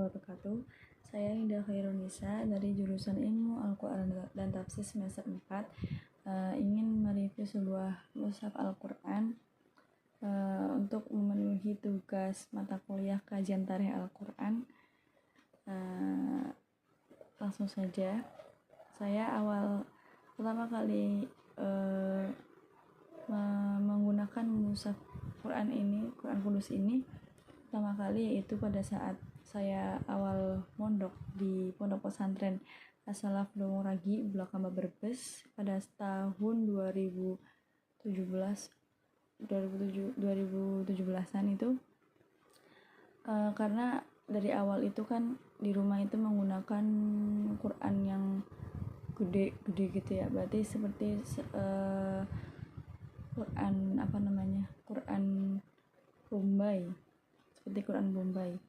wabarakatuh. Saya Indah Khairunisa dari jurusan Ilmu Al-Quran dan Tafsir semester 4 ingin mereview sebuah mushaf Al-Quran untuk memenuhi tugas mata kuliah kajian tarikh Al-Quran. Langsung saja, saya pertama kali menggunakan mushaf Quran Kudus ini pertama kali yaitu pada saat saya awal mondok di pondok pesantren As-Salaf Ragi Bulakamba Brebes pada tahun 2017-an itu, karena dari awal itu kan di rumah itu menggunakan Quran yang gede-gede gitu ya, berarti seperti Quran Bombay, seperti Quran Bombay.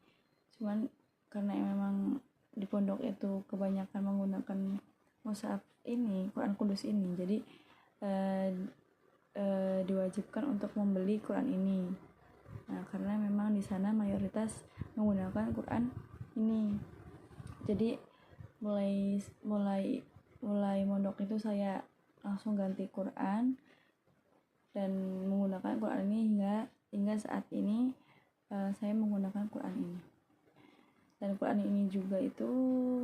Cuman karena memang di pondok itu kebanyakan menggunakan mushaf ini, Quran Kudus ini, jadi diwajibkan untuk membeli Quran ini. Nah, karena memang di sana mayoritas menggunakan Quran ini. Jadi mulai mondok itu saya langsung ganti Quran dan menggunakan Quran ini hingga saat ini saya menggunakan Quran ini. Dan Quran ini juga itu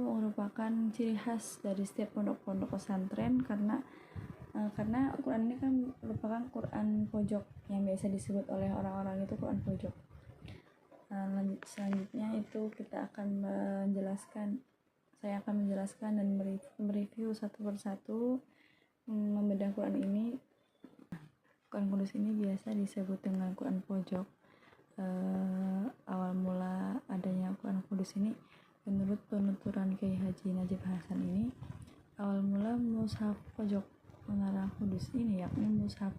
merupakan ciri khas dari setiap pondok-pondok pesantren karena Quran ini kan merupakan Quran pojok yang biasa disebut oleh orang-orang itu Quran pojok. Selanjutnya itu saya akan menjelaskan dan mereview satu persatu membedah Quran ini. Quran Kudus ini biasa disebut dengan Quran pojok. Awal mula adanya Quran Kudus ini menurut penuturan Kiai Haji Najib Hasan ini, awal mula mushaf pojok Menara Kudus ini yakni mushaf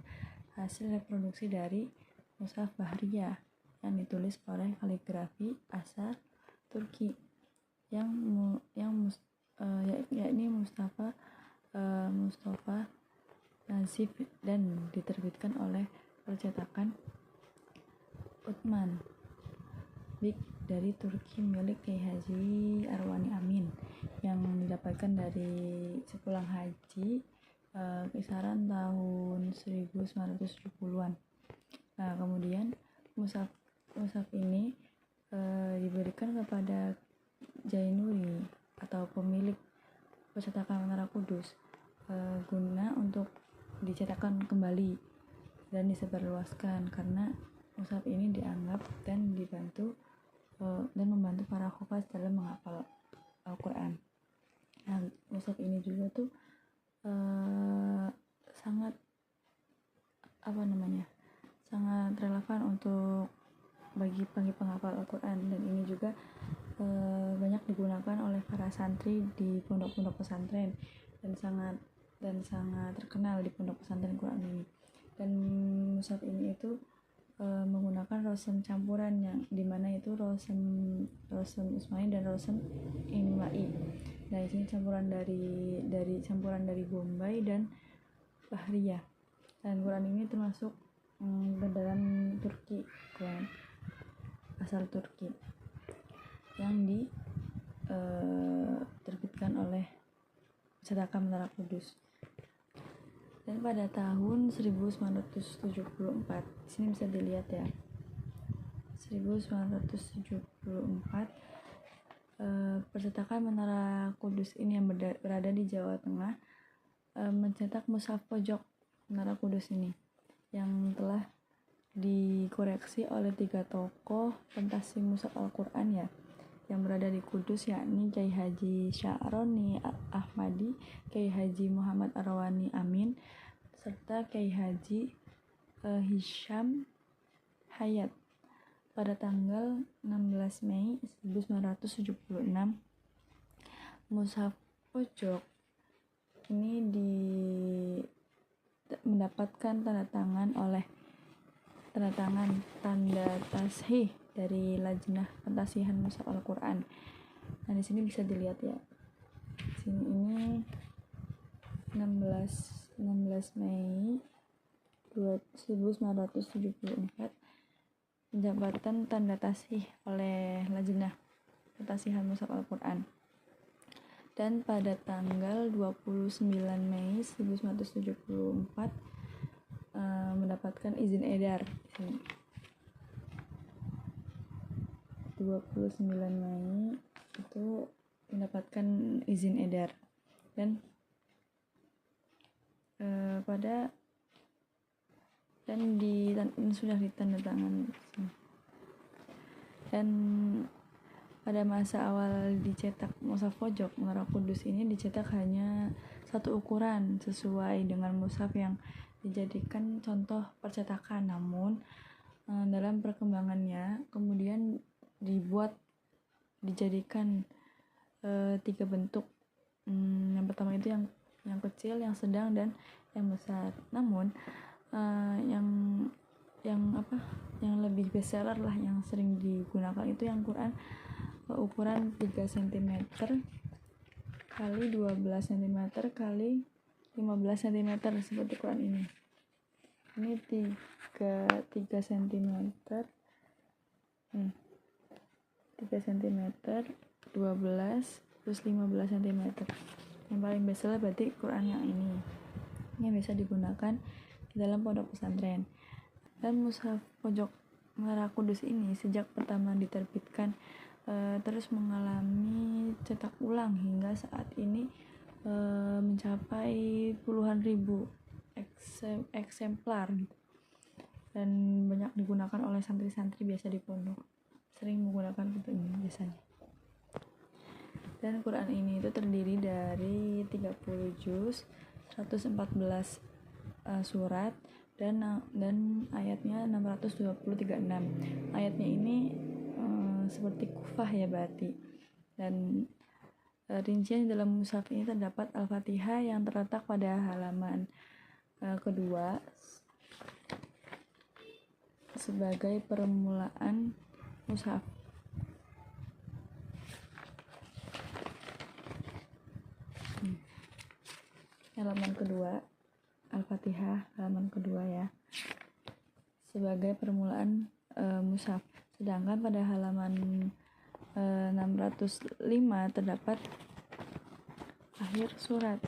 hasil reproduksi dari mushaf Bahriyah yang ditulis oleh kaligrafi asal Turki yakni Mustafa Nazif dan diterbitkan oleh percetakan Uthman Bik dari Turki milik Kiai Haji Arwani Amin yang didapatkan dari sepulang haji kisaran tahun 1970-an. Nah, kemudian mushaf ini diberikan kepada Jainuri atau pemilik percetakan Menara Kudus guna untuk dicetakkan kembali dan disebarluaskan karena mushaf ini dianggap dan membantu para hufaz dalam menghafal Al-Quran. Nah, mushaf ini juga tuh sangat relevan untuk bagi penghafal Al-Quran, dan ini juga banyak digunakan oleh para santri di pondok-pondok pesantren dan sangat terkenal di pondok pesantren Quran ini. Dan mushaf ini itu menggunakan rosem campuran yang dimana itu rosem Usmani dan rosem Imlai. Nah, di sini campuran dari Bombay dan Bahriyah. Dan Quran ini termasuk bedaran Turki, Quran asal Turki yang diterbitkan oleh Cetakan Menara Kudus. Dan pada tahun 1974, di sini bisa dilihat ya, 1974 percetakan Menara Kudus ini yang berada di Jawa Tengah mencetak mushaf pojok Menara Kudus ini yang telah dikoreksi oleh 3 tokoh pentasi mushaf Al-Quran ya yang berada di Kudus, yakni Kiai Haji Sya'roni Ahmadi, Kiai Haji Muhammad Arwani Amin, serta Kiai Haji Hisham Hayat pada tanggal 16 Mei 1976. Mushaf pojok ini mendapatkan tanda tangan tanda tashih dari Lajnah Pentasihan Mushaf Al-Quran. Nah, di sini bisa dilihat ya. Sini ini 16 Mei 1974 mendapatkan tanda tashih oleh Lajnah pentasihan mushaf Al-Quran. Dan pada tanggal 29 Mei 1974 mendapatkan izin edar. 29 Mei itu mendapatkan izin edar, dan sudah ditandatangani. Dan pada masa awal dicetak mushaf pojok Menara Kudus ini dicetak hanya satu ukuran sesuai dengan mushaf yang dijadikan contoh percetakan. Namun dalam perkembangannya kemudian dijadikan 3 bentuk. Yang pertama itu yang kecil, yang sedang, dan yang besar. Namun yang lebih bestseller lah, yang sering digunakan itu yang Quran ukuran 3 cm kali 12 cm kali 15 cm seperti Quran ini. Ini 3 cm 3 cm 12 terus 15 cm. Yang paling bestseller berarti Quran yang ini bisa digunakan di dalam pondok pesantren. Dan mushaf pojok Menara Kudus ini sejak pertama diterbitkan terus mengalami cetak ulang hingga saat ini mencapai puluhan ribu eksemplar dan banyak digunakan oleh santri-santri biasa di pondok, sering menggunakan buku ini biasanya. Dan Quran ini itu terdiri dari 30 juz, 114 surat, dan ayatnya 626. Ayatnya ini seperti kufah ya berarti. Dan rincian dalam mushaf ini terdapat Al-Fatihah yang terletak pada halaman kedua sebagai permulaan mushaf. Halaman kedua, Al-Fatihah halaman kedua ya, sebagai permulaan mushaf. Sedangkan pada halaman 605 terdapat akhir surat,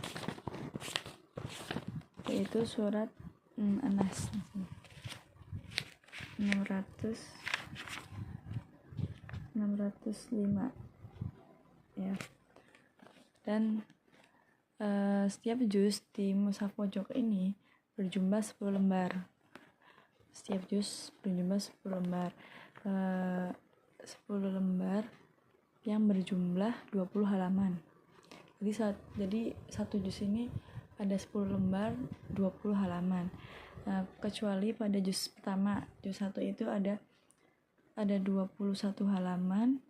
yaitu surat An-Nas 605 ya. Dan setiap juz di mushaf pojok ini berjumlah 10 lembar. Setiap juz berjumlah 10 lembar. 10 lembar yang berjumlah 20 halaman. Jadi satu juz ini ada 10 lembar 20 halaman. Kecuali pada juz pertama, juz 1 itu ada 21 halaman,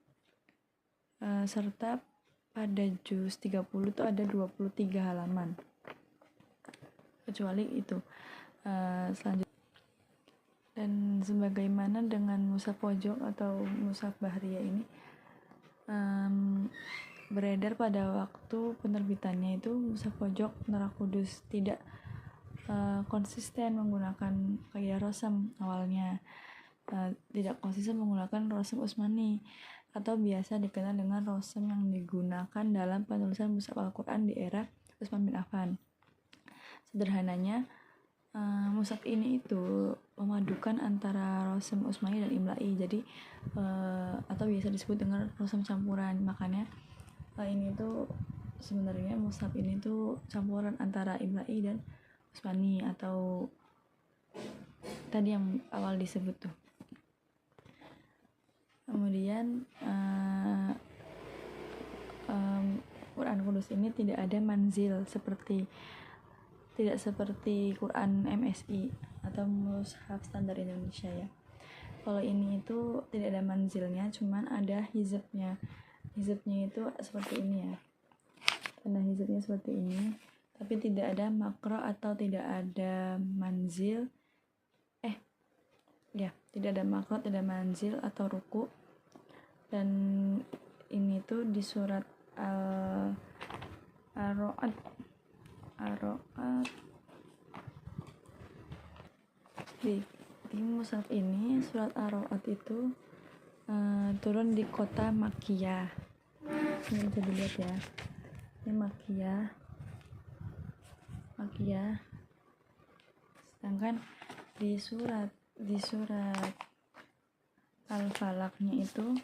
serta pada juz 30 itu ada 23 halaman. Kecuali itu. Selanjutnya, dan sebagaimana dengan mushaf pojok atau mushaf Bahriyah ini beredar pada waktu penerbitannya itu, mushaf pojok Menara Kudus tidak konsisten menggunakan kaidah rosam awalnya, tidak konsisten menggunakan rosam Utsmani atau biasa dikenal dengan rosam yang digunakan dalam penulisan mushaf Al-Quran di era Utsman bin Affan. Sederhananya, mushaf ini itu memadukan antara rosam Utsmani dan Imla'i, jadi atau biasa disebut dengan rosam campuran. Makanya ini tuh sebenarnya mushaf ini tuh campuran antara Imla'i dan Utsmani, atau tadi yang awal disebut tuh. Kemudian Quran Kudus ini tidak ada manzil tidak seperti Quran MSI atau mushaf standar Indonesia ya. Kalau ini itu tidak ada manzilnya, cuman ada hizabnya. Hizabnya itu seperti ini ya. Tanda hizabnya seperti ini, tapi tidak ada makro atau tidak ada manzil. Tidak ada makro, tidak ada manzil atau ruku. Dan ini tuh di surat Ar-Ra'd di mushaf ini, surat Ar-Ra'd itu turun di kota Makkiyah. Ini bisa dilihat ya, ini Makkiyah. Sedangkan di surat Al-Falaqnya itu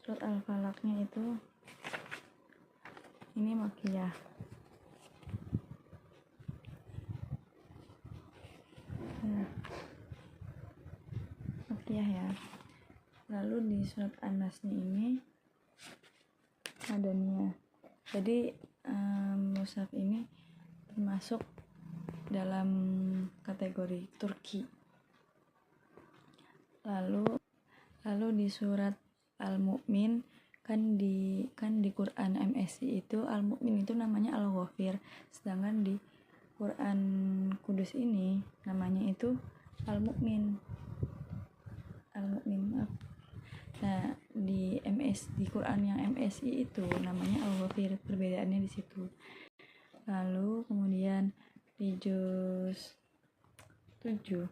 surat Al-Falaqnya itu ini Makkiyah. Makkiyah ya. Lalu di surat An-Nasnya ini Madaniyah. Jadi mushaf ini termasuk dalam kategori Turki. Lalu di surat Al-Mu'min kan di Quran MSI itu Al-Mu'min itu namanya Al-Ghafir, sedangkan di Quran Kudus ini namanya itu Al-Mu'min. Nah, di Quran yang MSI itu namanya Al-Ghafir, perbedaannya di situ. Lalu kemudian di juz 7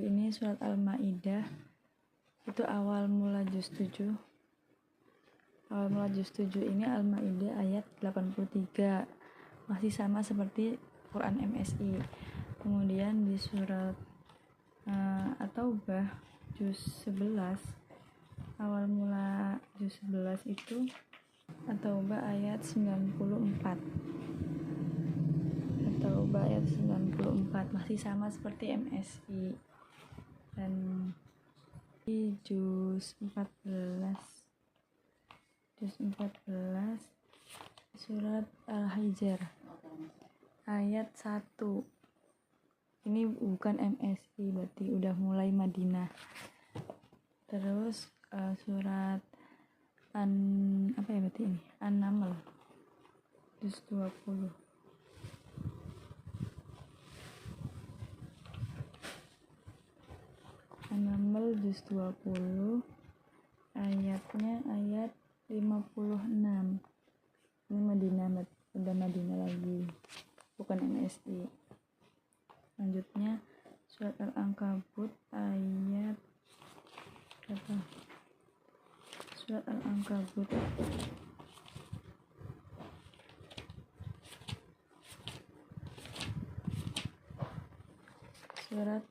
ini surat Al-Maidah itu awal mula juz 7 ini Al-Maidah ayat 83, masih sama seperti Quran MSI. Kemudian di surat At-Taubah juz 11, awal mula juz 11 itu At-Taubah ayat 94. Masih sama seperti MSI. Dan di juz 14 surat Al-Hijr ayat 1. Ini bukan MSI, berarti udah mulai Madinah. Terus surat An-Naml juz 20. An-Naml juz 20 ayatnya ayat 56. Ini Madinah, udah Madinah lagi, bukan MSI. Selanjutnya surat Al-Ankabut ayat berapa? Surat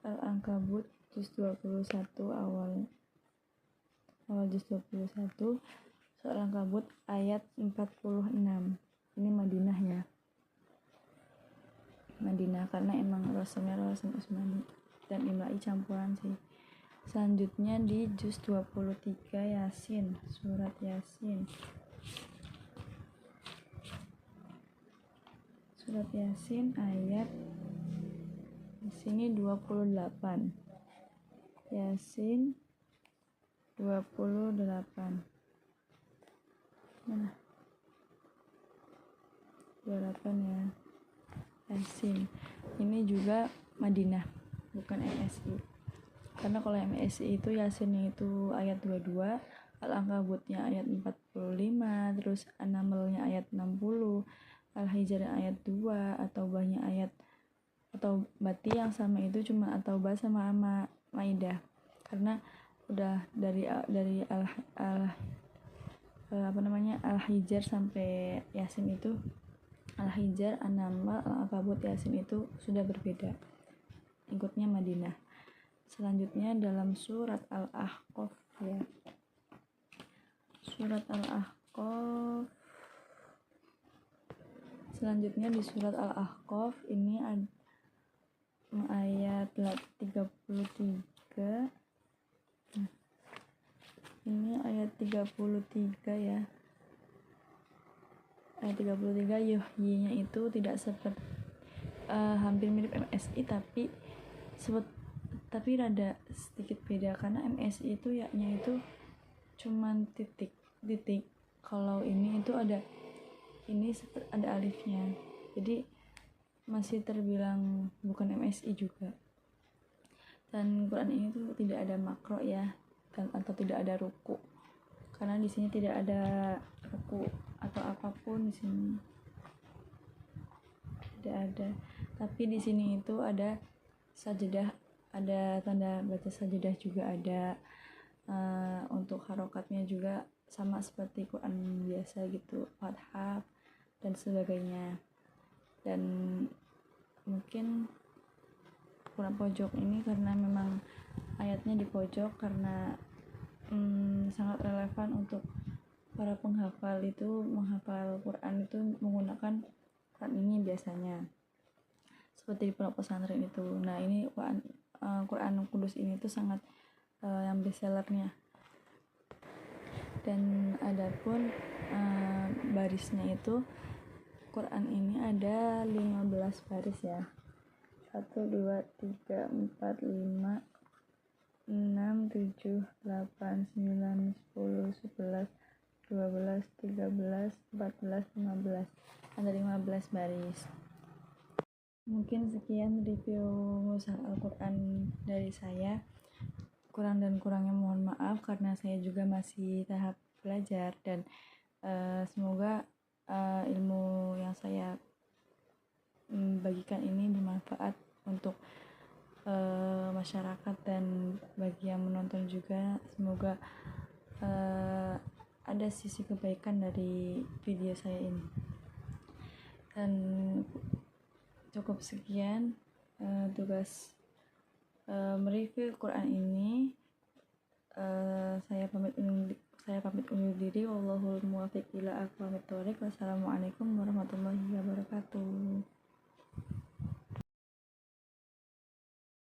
Al-Ankabut juz 21 awal juz 21. Surat Al-Ankabut ayat 46. Ini Madinah ya. Madinah karena emang Rasul Utsmani dan Imla'i campuran sih. Selanjutnya di juz 23 Yasin, surat Yasin. Surat Yasin ayat di sini 28. Yasin 28. Mana? 28 ya. Yasin. Ini juga Madinah, bukan MSI. Karena kalau MSI itu Yasinnya itu ayat 22, Al-Ankabutnya ayat 45, terus An-Namlnya ayat 60, Al-Hijr ayat 2, At-Taubahnya ayat atau Bati yang sama itu cuma At-Taubah sama Maidah. Karena udah dari Al-Hijr sampai Yasin itu, Al-Hijr, An-Naml, Al-Ankabut, Yasin itu sudah berbeda, ikutnya Madinah. Selanjutnya dalam surat Al-Ahqaf ya. Surat Al-Ahqaf. Selanjutnya di surat Al-Ahqaf ini ada ayat 33. Ini ayat 33 ya. Ayat 33 Yuhyinya itu tidak seperti hampir mirip MSI tapi rada sedikit beda, karena MSI itu yaknya itu cuman titik. Kalau ini itu ada alifnya, jadi masih terbilang bukan MSI juga. Dan Quran ini tuh tidak ada makro ya, dan atau tidak ada ruku, karena di sini tidak ada ruku atau apapun di sini tidak ada. Tapi di sini itu ada sajadah, ada tanda baca sajadah juga ada. Untuk harokatnya juga sama seperti Quran biasa gitu, fathah dan sebagainya. Dan mungkin Quran pojok ini karena memang ayatnya di pojok, karena sangat relevan untuk para penghafal itu menghafal Quran itu menggunakan Quran ini biasanya seperti di pondok pesantren itu. Nah ini Quran Kudus ini tuh sangat yang bestsellernya. Dan adapun barisnya itu Quran ini ada 15 baris ya, 1, 2, 3, 4, 5, 6, 7, 8, 9, 10, 11, 12, 13, 14, 15, ada 15 baris. Mungkin sekian review mushaf Al-Quran dari saya. Kurang dan kurangnya mohon maaf karena saya juga masih tahap belajar, dan semoga ilmu yang saya bagikan ini bermanfaat untuk masyarakat dan bagi yang menonton juga. Semoga ada sisi kebaikan dari video saya ini. Dan cukup sekian tugas mereview Quran ini. Saya pamit undur diri. Wallahul muwaffiq ila aqwamit thoriq. Wassalamualaikum warahmatullahi wabarakatuh.